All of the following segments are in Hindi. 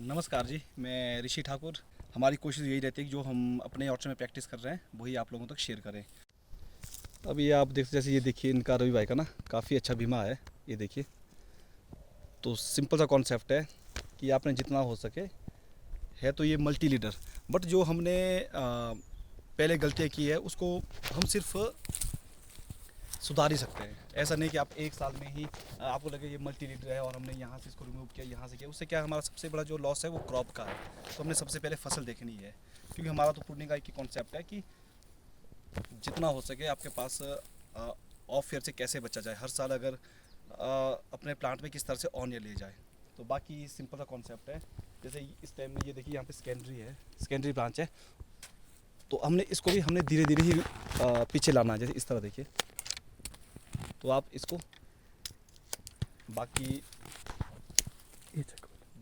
नमस्कार जी, मैं ऋषि ठाकुर। हमारी कोशिश यही रहती है कि जो हम अपने ऑर्चर्ड में प्रैक्टिस कर रहे हैं वही आप लोगों तक शेयर करें। अभी आप देखते जैसे ये देखिए इनका रवि भाई का ना काफ़ी अच्छा बीमा है। ये देखिए, तो सिंपल सा कॉन्सेप्ट है कि आपने जितना हो सके है तो ये मल्टी लीडर। बट जो हमने पहले गलतियाँ की है उसको हम सिर्फ सुधार ही सकते हैं। ऐसा नहीं कि आप एक साल में ही आपको लगे ये मल्टी लीडर है और हमने यहाँ से इसको रिमूव किया, यहाँ से किया, उससे क्या हमारा सबसे बड़ा जो लॉस है वो क्रॉप का है। तो हमने सबसे पहले फसल देखनी है, क्योंकि हमारा तो पुण्य का एक ही कॉन्सेप्ट है कि जितना हो सके आपके पास ऑफ ईयर से कैसे बचा जाए, हर साल अगर अपने प्लांट में किस तरह से ऑन ईयर ले जाए। तो बाकी सिंपल सा कॉन्सेप्ट है। जैसे इस टाइम में ये देखिए यहाँ पे सेकेंडरी है, सेकेंडरी ब्रांच है, तो हमने इसको भी हमने धीरे धीरे ही पीछे लाना है। जैसे इस तरह देखिए, तो आप इसको बाकी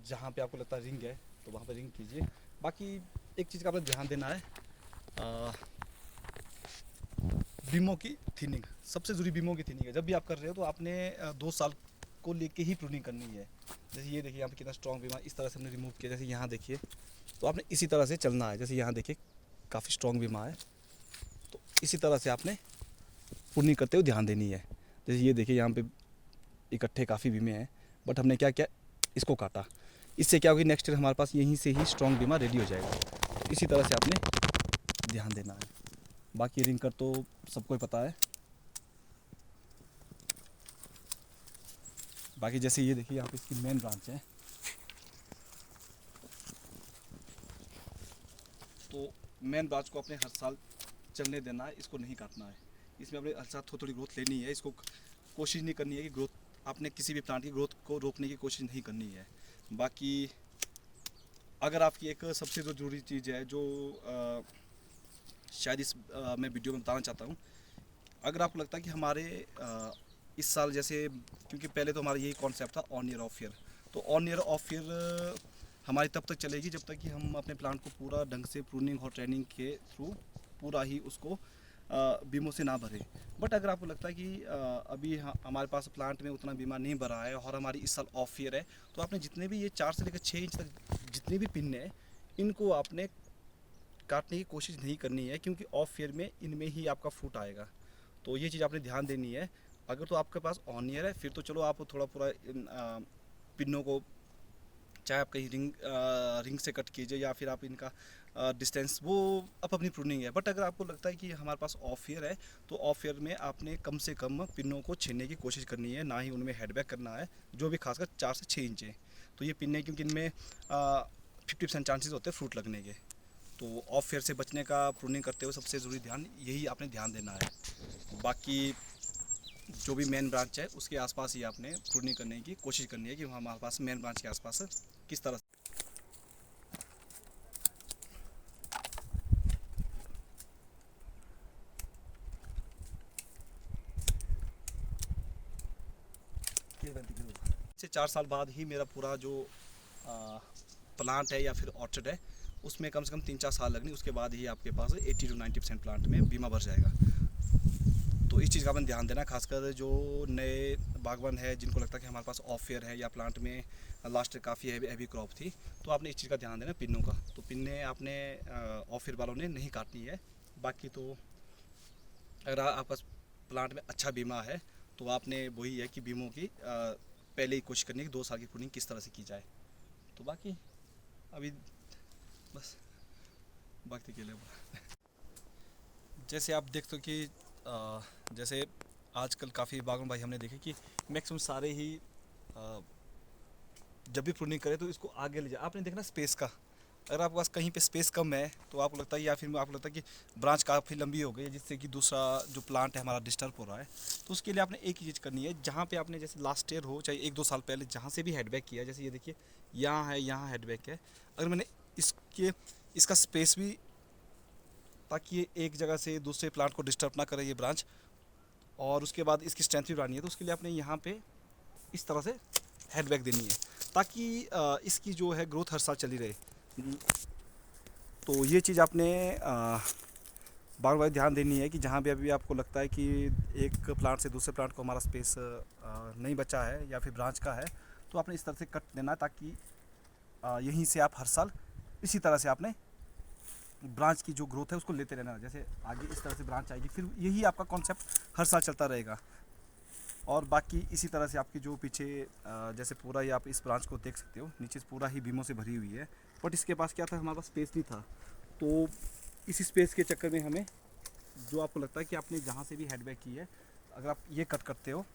जहाँ पे आपको लगता है रिंग है तो वहाँ पे रिंग कीजिए। बाकी एक चीज़ का आपने ध्यान देना है, बीमों की थिनिंग सबसे ज़रूरी। बीमों की थिनिंग है, जब भी आप कर रहे हो तो आपने 2 साल को लेके ही प्रूनिंग करनी है। जैसे ये देखिए यहाँ पे कितना स्ट्रॉन्ग बीमा इस तरह से हमने रिमूव किया। जैसे यहाँ देखिए, तो आपने इसी तरह से चलना है। जैसे यहाँ देखिए काफ़ी स्ट्रॉन्ग बीमा है, तो इसी तरह से आपने प्रूनिंग करते हुए ध्यान देनी है। जैसे ये देखिए यहाँ पे इकट्ठे काफ़ी बीमे हैं, बट हमने क्या किया, इसको काटा। इससे क्या होगी, नेक्स्ट ईयर हमारे पास यहीं से ही स्ट्रॉन्ग बीमा रेडी हो जाएगा। तो इसी तरह से आपने ध्यान देना है। बाकी रिंग कर तो सबको ही पता है। बाकी जैसे ये देखिए यहाँ पे इसकी मेन ब्रांच है, तो मेन ब्रांच को अपने हर साल चलने देना है, इसको नहीं काटना है। इसमें अपने हर साल थोड़ी थोड़ी ग्रोथ लेनी है। इसको कोशिश नहीं करनी है कि ग्रोथ आपने किसी भी प्लांट की ग्रोथ को रोकने की कोशिश नहीं करनी है। बाकी अगर आपकी एक सबसे जो ज़रूरी चीज़ है जो शायद इस मैं वीडियो में बताना चाहता हूँ, अगर आपको लगता है कि हमारे इस साल जैसे, क्योंकि पहले तो हमारा यही कॉन्सेप्ट था ऑन ईयर ऑफ ईयर, तो ऑन ईयर ऑफ ईयर हमारी तब तक चलेगी जब तक कि हम अपने प्लांट को पूरा ढंग से प्रूनिंग और ट्रेनिंग के थ्रू पूरा ही उसको बीमों से ना भरे। बट अगर आपको लगता है कि अभी हमारे पास प्लांट में उतना बीमा नहीं भरा है और हमारी इस साल ऑफ ईयर है, तो आपने जितने भी ये 4 से लेकर 6 इंच तक जितनी भी पिन है, इनको आपने काटने की कोशिश नहीं करनी है, क्योंकि ऑफ ईयर में इनमें ही आपका फ्रूट आएगा। तो ये चीज़ आपने ध्यान देनी है। अगर तो आपके पास ऑन ईयर है फिर तो चलो आप थोड़ा पूरा इन पिनों को, चाहे आप कहीं रिंग से कट कीजिए या फिर आप इनका डिस्टेंस, वो आप अपनी प्रूनिंग है। बट अगर आपको लगता है कि हमारे पास ऑफ ईयर है, तो ऑफ ईयर में आपने कम से कम पिनों को छीनने की कोशिश करनी है, ना ही उनमें हेडबैक करना है, जो भी खासकर 4 से 6 इंच है। तो ये पिन है, क्योंकि इनमें 50% चांसेस होते हैं फ्रूट लगने के। तो ऑफ फेयर से बचने का प्रूनिंग करते हुए सबसे ज़रूरी ध्यान यही आपने ध्यान देना है। बाकी जो भी मेन ब्रांच है उसके आसपास ही आपने प्रूनिंग करने की कोशिश करनी है कि हमारे पास मेन ब्रांच के आसपास किस तरह से। से 4 साल बाद ही मेरा पूरा जो प्लांट है या फिर ऑर्चर्ड है उसमें कम से कम 3-4 साल लगनी, उसके बाद ही आपके पास 80 से 90% प्लांट में बीमा भर जाएगा। तो इस चीज़ का अपन ध्यान देना, खासकर जो नए बागवान है जिनको लगता है कि हमारे पास ऑफ ईयर है या प्लांट में लास्ट काफ़ी हैवी क्रॉप थी, तो आपने इस चीज़ का ध्यान देना पिनों का। तो पिन्ने आपने ऑफ ईयर वालों ने नहीं काटनी है। बाकी तो अगर आपका प्लांट में अच्छा बीमा है तो आपने वही है कि बीमों की पहले ही कोशिश करनी है कि 2 साल की प्रूनिंग किस तरह से की जाए। तो बाकी अभी बस बाकी के लिए जैसे आप देखते हो कि जैसे आजकल काफ़ी बागवान भाई हमने देखे कि मैक्सिमम सारे ही जब भी प्रूनिंग करें तो इसको आगे ले जाए। आपने देखना स्पेस का, अगर आपके पास कहीं पे स्पेस कम है तो आपको लगता है, या फिर आपको लगता है कि ब्रांच काफ़ी लंबी हो गई है जिससे कि दूसरा जो प्लांट है हमारा डिस्टर्ब हो रहा है, तो उसके लिए आपने एक ही चीज़ करनी है। जहाँ पे आपने जैसे लास्ट ईयर हो चाहे 1-2 साल पहले जहाँ से भी हेडबैक किया, जैसे ये देखिए यहाँ है, यहाँ हेडबैक है, अगर मैंने इसके इसका स्पेस भी, ताकि ये एक जगह से दूसरे प्लांट को डिस्टर्ब ना करे ये ब्रांच, और उसके बाद इसकी स्ट्रेंथ भी बढ़ानी है, तो उसके लिए आपने यहाँ पे इस तरह से हेडबैक देनी है, ताकि इसकी जो है ग्रोथ हर साल चली रहे। तो ये चीज़ आपने बार बार ध्यान देनी है कि जहाँ भी अभी आपको लगता है कि एक प्लांट से दूसरे प्लांट को हमारा स्पेस नहीं बचा है या फिर ब्रांच का है, तो आपने इस तरह से कट देना है, ताकि यहीं से आप हर साल इसी तरह से आपने ब्रांच की जो ग्रोथ है उसको लेते रहना। जैसे आगे इस तरह से ब्रांच आएगी, फिर यही आपका कॉन्सेप्ट हर साल चलता रहेगा। और बाकी इसी तरह से आपकी जो पीछे जैसे पूरा ही आप इस ब्रांच को देख सकते हो, नीचे से पूरा ही बीमों से भरी हुई है। बट इसके पास क्या था, हमारे पास स्पेस नहीं था, तो इसी स्पेस के चक्कर में हमें, जो आपको लगता है कि आपने जहाँ से भी हेडबैक की है, अगर आप ये कट करते हो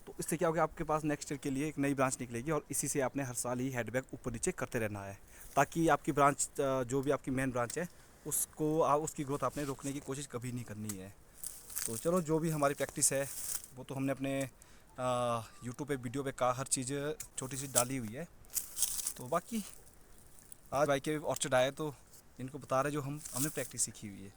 तो इससे क्या होगा, आपके पास नेक्स्ट ईयर के लिए एक नई ब्रांच निकलेगी और इसी से आपने हर साल ही हेडबैक ऊपर नीचे करते रहना है, ताकि आपकी ब्रांच जो भी आपकी मेन ब्रांच है उसको उसकी ग्रोथ आपने रोकने की कोशिश कभी नहीं करनी है। तो चलो, जो भी हमारी प्रैक्टिस है वो तो हमने अपने यूट्यूब पे वीडियो पे का हर चीज़ छोटी सी डाली हुई है। तो बाकी आज भाई के ऑर्चर्ड आए तो इनको बता रहे जो हमने प्रैक्टिस सीखी हुई है।